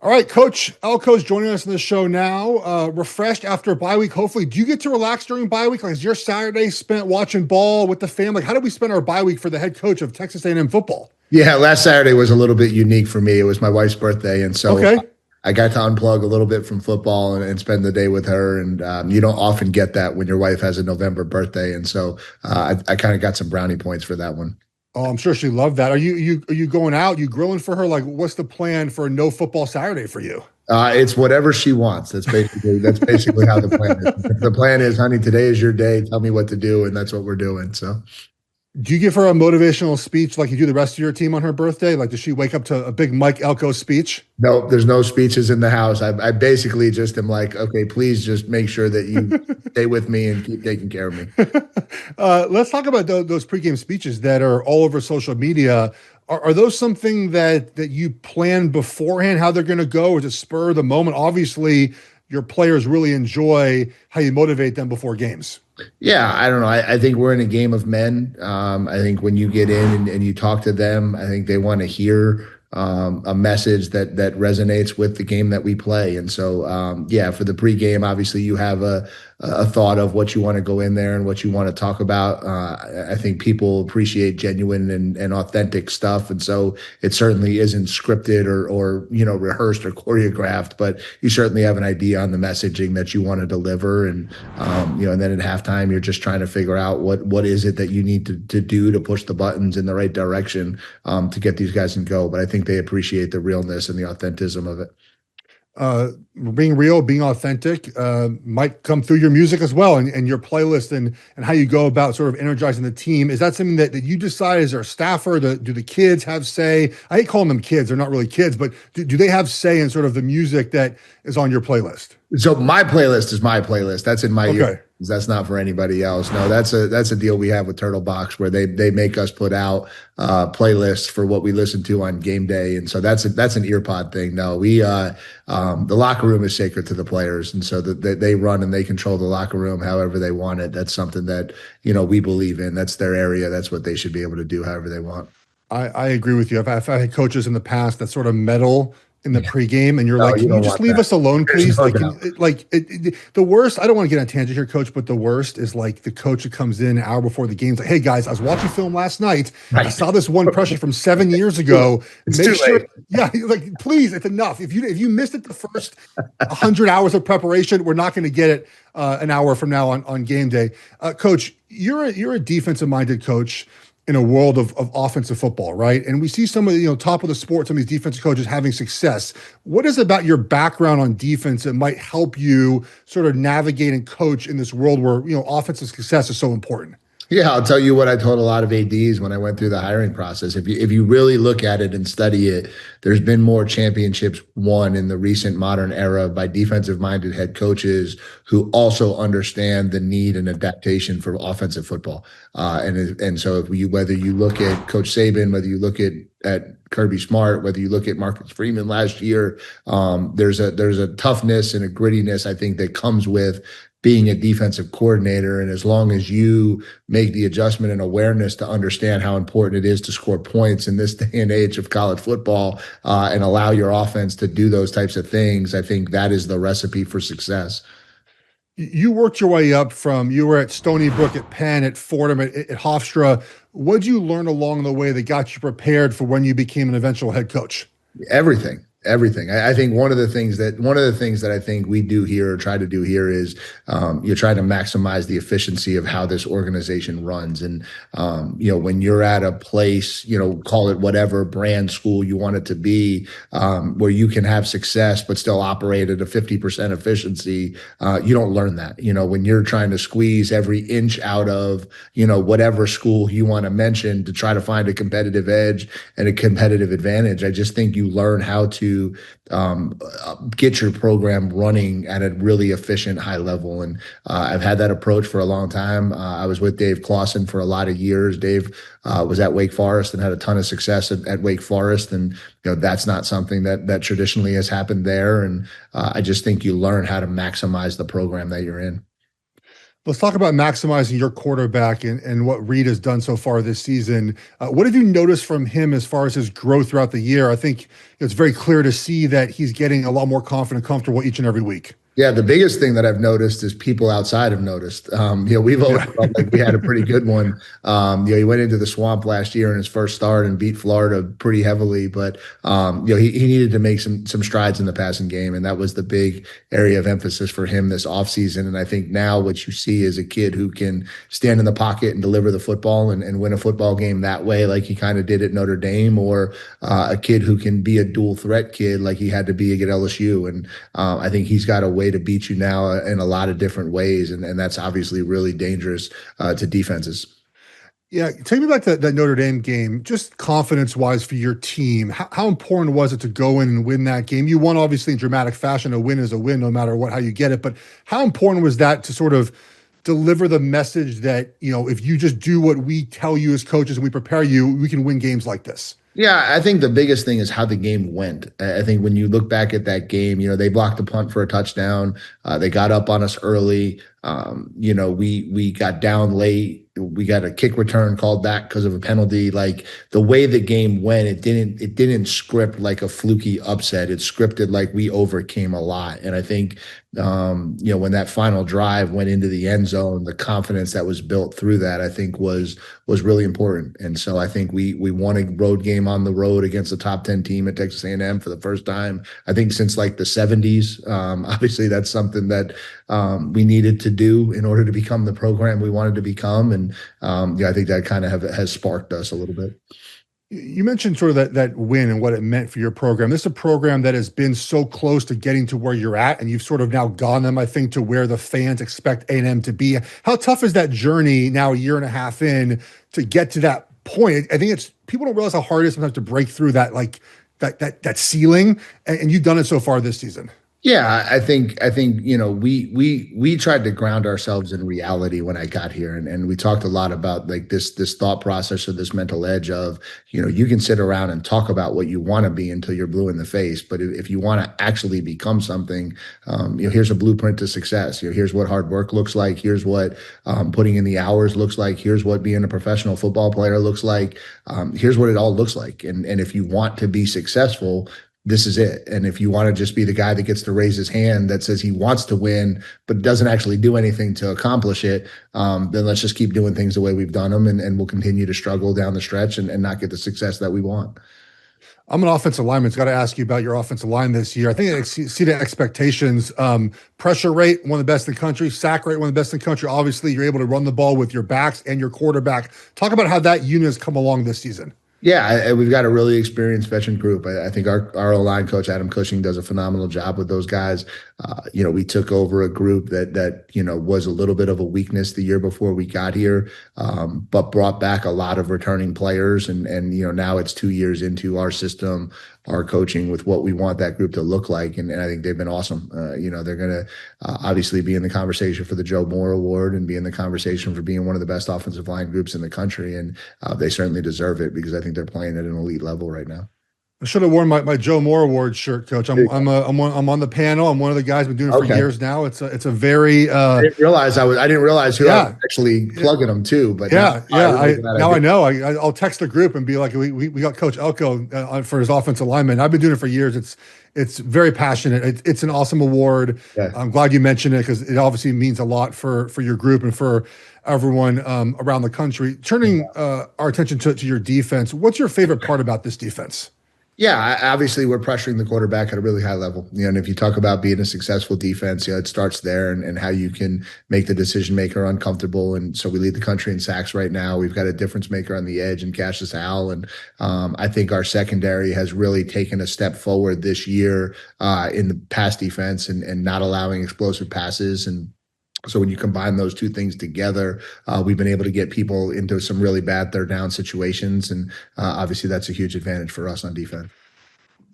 All right, Coach Elko is joining us in the show now. Refreshed after a bye week, hopefully. Do you get to relax during bye week? Like, is your Saturday spent watching ball with the family? How do we spend our bye week for the head coach of Texas A&M football? Yeah, last Saturday was a little bit unique for me. It was my wife's birthday, and so Okay. I got to unplug a little bit from football and spend the day with her. And you don't often get that when your wife has a November birthday, and so I kind of got some brownie points for that one. Oh, I'm sure she loved that. Are you going out? You grilling for her? Like, what's the plan for a no football Saturday for you? It's whatever she wants. That's basically how the plan is. The plan is, honey, today is your day. Tell me what to do, and that's what we're doing. So. Do you give her a motivational speech like you do the rest of your team on her birthday? Like, does she wake up to a big Mike Elko speech? No, there's no speeches in the house. I basically just am like, okay, please just make sure that you stay with me and keep taking care of me. Let's talk about those pregame speeches that are all over social media. Are those something that you plan beforehand, how they're going to go, or just spur the moment? Obviously, your players really enjoy how you motivate them before games. Yeah, I don't know. I think we're in a game of men. I think when you get in and you talk to them, I think they want to hear a message that resonates with the game that we play. And so, yeah, for the pregame, obviously you have a thought of what you want to go in there and what you want to talk about. I think people appreciate genuine and authentic stuff, and so it certainly isn't scripted or rehearsed or choreographed, but you certainly have an idea on the messaging that you want to deliver. And and then at halftime, you're just trying to figure out what is it that you need to do to push the buttons in the right direction to get these guys in go. But I think they appreciate the realness and the authenticism of it. uh, Being real, being authentic, might come through your music as well, and your playlist, and how you go about sort of energizing the team. Is that something that you decide as a staffer? Do the kids have say? I hate calling them kids; they're not really kids, but do they have say in sort of the music that is on your playlist? So my playlist is my playlist. That's in my Okay. ear. That's not for anybody else. No, that's a deal we have with Turtle Box where they make us put out playlists for what we listen to on game day, and so that's an ear pod thing. No, the locker room is sacred to the players, and so they run and they control the locker room however they want it. That's something that we believe in. That's their area. That's what they should be able to do however they want. I agree with you. I've had coaches in the past that sort of meddle in the pregame, and you're No, like, you can you don't just want leave that. us alone, There's please? no Like, doubt. the worst. I don't want to get on a tangent here, Coach, but the worst is like the coach who comes in an hour before the game. It's like, hey guys, I was watching film last night. I Right. saw this one pressure from 7 years ago. It's Make too sure, late. yeah, like please, it's enough. If you missed it the first 100 hours of preparation, we're not going to get it an hour from now on game day. Coach, you're a defensive minded coach in a world of offensive football, right? And we see some of the top of the sport, some of these defensive coaches having success. What is it about your background on defense that might help you sort of navigate and coach in this world where offensive success is so important? Yeah, I'll tell you what I told a lot of ADs when I went through the hiring process. If you really look at it and study it, there's been more championships won in the recent modern era by defensive-minded head coaches who also understand the need and adaptation for offensive football. And so whether you look at Coach Saban, whether you look at Kirby Smart, whether you look at Marcus Freeman last year, there's a toughness and a grittiness I think that comes with being a defensive coordinator. And as long as you make the adjustment and awareness to understand how important it is to score points in this day and age of college football, and allow your offense to do those types of things, I think that is the recipe for success. You worked your way up from you were at Stony Brook, at Penn, at Fordham, at Hofstra. What did you learn along the way that got you prepared for when you became an eventual head coach? Everything. I think one of the things that I think we do here or try to do here is you're trying to maximize the efficiency of how this organization runs. And when you're at a place, call it whatever brand school you want it to be, where you can have success but still operate at a 50% efficiency, you don't learn that. When you're trying to squeeze every inch out of whatever school you want to mention to try to find a competitive edge and a competitive advantage, I just think you learn how to get your program running at a really efficient high level. And I've had that approach for a long time. I was with Dave Clawson for a lot of years. Dave was at Wake Forest and had a ton of success at Wake Forest. And that's not something that traditionally has happened there. And I just think you learn how to maximize the program that you're in. Let's talk about maximizing your quarterback and what Reed has done so far this season. What have you noticed from him as far as his growth throughout the year? I think it's very clear to see that he's getting a lot more confident, comfortable each and every week. Yeah, the biggest thing that I've noticed is people outside have noticed. We've always Yeah. felt like we had a pretty good one. He went into the swamp last year in his first start and beat Florida pretty heavily, but he needed to make some strides in the passing game, and that was the big area of emphasis for him this offseason. And I think now what you see is a kid who can stand in the pocket and deliver the football and win a football game that way, like he kind of did at Notre Dame, or a kid who can be a dual threat kid like he had to be at LSU. And I think he's got a way to beat you now in a lot of different ways, and that's obviously really dangerous to defenses. Yeah, take me back to that Notre Dame game, just confidence-wise for your team. How important was it to go in and win that game? You won obviously in dramatic fashion. A win is a win, no matter how you get it. But how important was that to sort of deliver the message that, if you just do what we tell you as coaches and we prepare you, we can win games like this? Yeah, I think the biggest thing is how the game went. I think when you look back at that game, they blocked the punt for a touchdown. They got up on us early. We got down late. We got a kick return called back because of a penalty. Like the way the game went, it didn't script like a fluky upset. It scripted like we overcame a lot. And I think when that final drive went into the end zone, the confidence that was built through that, I think was really important. And so I think we won a road game on the road against a top 10 team at Texas A&M for the first time, I think, since like the 70s. Obviously, that's something that we needed to do in order to become the program we wanted to become. And I think that kind of has sparked us a little bit. You mentioned sort of that win and what it meant for your program. This is a program that has been so close to getting to where you're at, and you've sort of now gone them, I think, to where the fans expect A&M to be. How tough is that journey now, a year and a half in, to get to that point? I think people don't realize how hard it is sometimes to break through that, like that ceiling, and you've done it so far this season. Yeah, I think we tried to ground ourselves in reality when I got here, and we talked a lot about like this thought process or this mental edge of you can sit around and talk about what you want to be until you're blue in the face, but if you want to actually become something, here's a blueprint to success. Here's what hard work looks like. Here's what putting in the hours looks like. Here's what being a professional football player looks like. Here's what it all looks like, and if you want to be successful, this is it. And if you want to just be the guy that gets to raise his hand that says he wants to win, but doesn't actually do anything to accomplish it, then let's just keep doing things the way we've done them, and we'll continue to struggle down the stretch and not get the success that we want. I'm an offensive lineman. Got to ask you about your offensive line this year. I think I see the expectations. Pressure rate, one of the best in the country. Sack rate, one of the best in the country. Obviously, you're able to run the ball with your backs and your quarterback. Talk about how that unit has come along this season. Yeah, we've got a really experienced veteran group. I think our O-line coach, Adam Cushing, does a phenomenal job with those guys. We took over a group that was a little bit of a weakness the year before we got here, but brought back a lot of returning players. And now it's 2 years into our system, our coaching, with what we want that group to look like. And I think they've been awesome. They're going to obviously be in the conversation for the Joe Moore Award and be in the conversation for being one of the best offensive line groups in the country. And they certainly deserve it because I think they're playing at an elite level right now. I should have worn my Joe Moore Award shirt, Coach. I'm on the panel. I'm one of the guys been doing it for years now. It's a very. I didn't realize who I was actually plugging them to to. But I know. I'll text the group and be like, we got Coach Elko for his offensive lineman. I've been doing it for years. It's very passionate. It's an awesome award. Yeah. I'm glad you mentioned it because it obviously means a lot for your group and for everyone around the country. Turning our attention to your defense, what's your favorite part about this defense? Yeah, obviously we're pressuring the quarterback at a really high level. And if you talk about being a successful defense, it starts there and how you can make the decision maker uncomfortable. And so we lead the country in sacks right now. We've got a difference maker on the edge in Cassius Howell. And I think our secondary has really taken a step forward this year in the pass defense and not allowing explosive passes. And so when you combine those two things together, we've been able to get people into some really bad third down situations. And obviously that's a huge advantage for us on defense.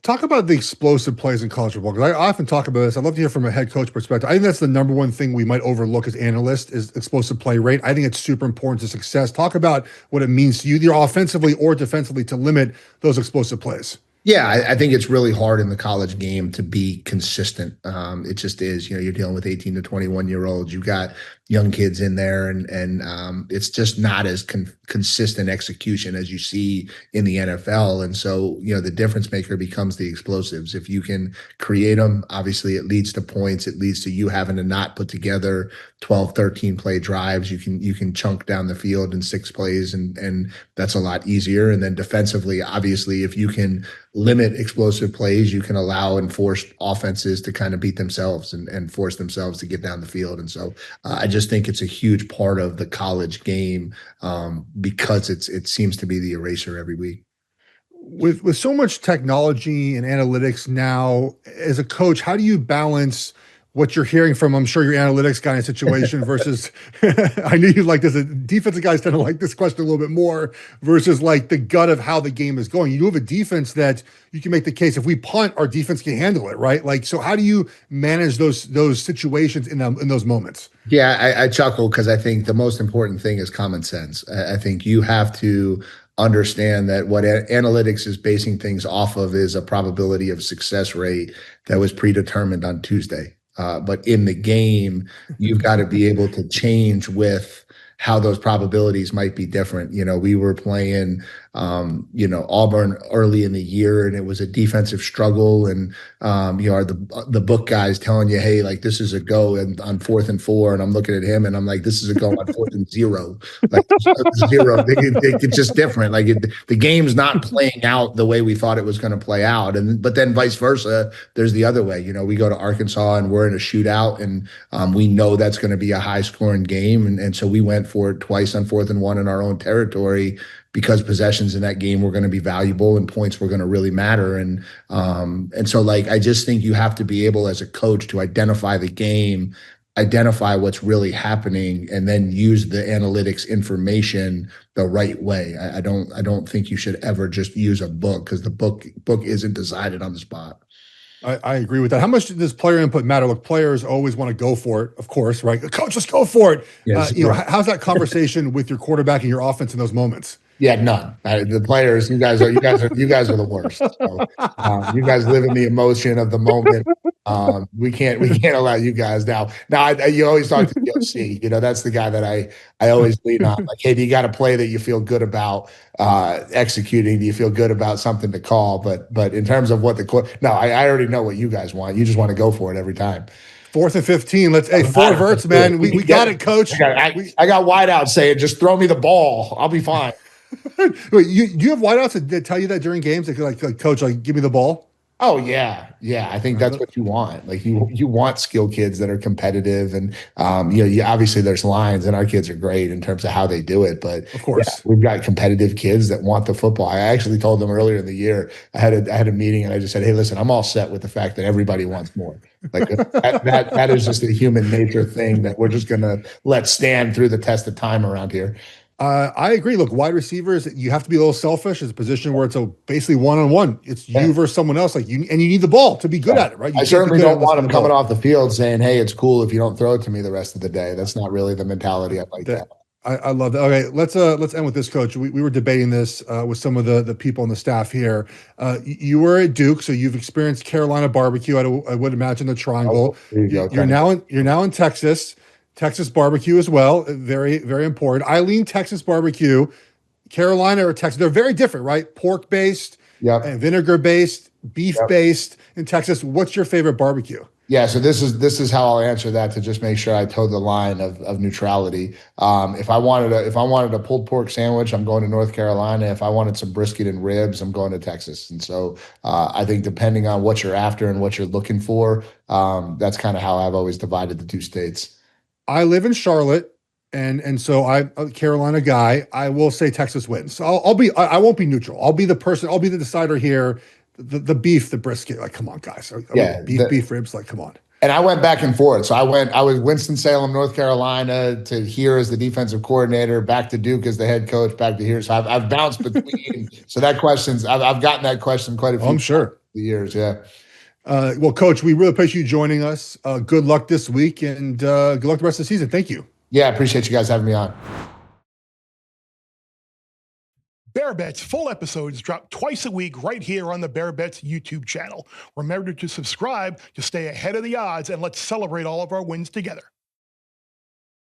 Talk about the explosive plays in college football, because I often talk about this. I'd love to hear from a head coach perspective. I think that's the number one thing we might overlook as analysts is explosive play rate. I think it's super important to success. Talk about what it means to you, either offensively or defensively, to limit those explosive plays. Yeah, I think it's really hard in the college game to be consistent. It just is. You're dealing with 18 to 21-year-olds. You've got young kids in there, and it's just not as consistent execution as you see in the NFL. And so, the difference maker becomes the explosives. If you can create them, obviously it leads to points. It leads to you having to not put together 12, 13 play drives. You can chunk down the field in 6 plays, and that's a lot easier. And then defensively, obviously, if you can limit explosive plays, you can allow and force offenses to kind of beat themselves and force themselves to get down the field. And so I just think it's a huge part of the college game, because it seems to be the eraser every week. With so much technology and analytics now, as a coach, how do you balance what you're hearing from, I'm sure, your analytics guy in a situation versus I knew you'd like this. Defensive guys tend to like this question a little bit more versus like the gut of how the game is going. You do have a defense that you can make the case if we punt, our defense can handle it, right? Like, so how do you manage those situations in those moments? Yeah, I chuckle because I think the most important thing is common sense. I think you have to understand that what analytics is basing things off of is a probability of success rate that was predetermined on Tuesday. But in the game, you've got to be able to change with how those probabilities might be different. We were playing, Auburn early in the year, and it was a defensive struggle. And, the book guys telling you, hey, like this is a go and on 4th and 4. And I'm looking at him and I'm like, this is a go on 4th and 0. Like 0, it's just different. Like the game's not playing out the way we thought it was going to play out. But then vice versa, there's the other way. We go to Arkansas and we're in a shootout, and we know that's going to be a high scoring game. And so we went for it twice on 4th and 1 in our own territory, because possessions in that game were going to be valuable and points were going to really matter. And so, like, I just think you have to be able as a coach to identify the game, identify what's really happening, and then use the analytics information the right way. I don't think you should ever just use a book, because the book isn't decided on the spot. I agree with that. How much does player input matter? Look, players always want to go for it, of course, right? Coach, just go for it. Yes, How's that conversation with your quarterback and your offense in those moments? Yeah, none. The players, you guys are the worst. So, you guys live in the emotion of the moment. We can't allow you guys now. Now, you always talk to the OC. That's the guy that I always lean on. Like, hey, do you got a play that you feel good about executing? Do you feel good about something to call? But in terms of what I already know what you guys want. You just want to go for it every time. 4th and 15. Hey, 4 verts, man. We got it, coach. I got wideouts saying, just throw me the ball. I'll be fine. Wait, you have wideouts that tell you that during games? Like coach, like, give me the ball? Oh yeah. I think that's what you want. Like you want skilled kids that are competitive, and obviously there's lines, and our kids are great in terms of how they do it. But of course, we've got competitive kids that want the football. I actually told them earlier in the year. I had a meeting, and I just said, hey, listen, I'm all set with the fact that everybody wants more. Like that is just a human nature thing that we're just gonna let stand through the test of time around here. I agree. Look, wide receivers, you have to be a little selfish. It's a position where it's basically one-on-one. It's you versus someone else. And you need the ball to be good at it, right? I certainly don't want them coming off the field saying, hey, it's cool if you don't throw it to me the rest of the day. That's not really the mentality I like that. I love that. Okay, let's end with this, Coach. We were debating this with some of the people on the staff here. You were at Duke, so you've experienced Carolina barbecue. I would imagine the triangle. You're now in Texas. Texas barbecue as well, very, very important. Eileen, Texas barbecue, Carolina or Texas, they're very different, right? Pork-based, and vinegar-based, beef-based in Texas. What's your favorite barbecue? Yeah, so this is how I'll answer that, to just make sure I toe the line of neutrality. If I wanted a pulled pork sandwich, I'm going to North Carolina. If I wanted some brisket and ribs, I'm going to Texas. And so I think depending on what you're after and what you're looking for, that's kind of how I've always divided the two states. I live in Charlotte, and so I'm a Carolina guy. I will say Texas wins. So I won't be neutral. I'll be the person. I'll be the decider here. The beef, the brisket. Like, come on, guys. Beef ribs. Like, come on. And I went back and forth. So I was Winston-Salem, North Carolina, to here as the defensive coordinator, back to Duke as the head coach, back to here. So I've bounced between. So I've gotten that question quite a few times over the years. Yeah. Well, Coach, we really appreciate you joining us. Good luck this week, and good luck the rest of the season. Thank you. Yeah, I appreciate you guys having me on. Bear Bets full episodes drop twice a week right here on the Bear Bets YouTube channel. Remember to subscribe to stay ahead of the odds, and let's celebrate all of our wins together.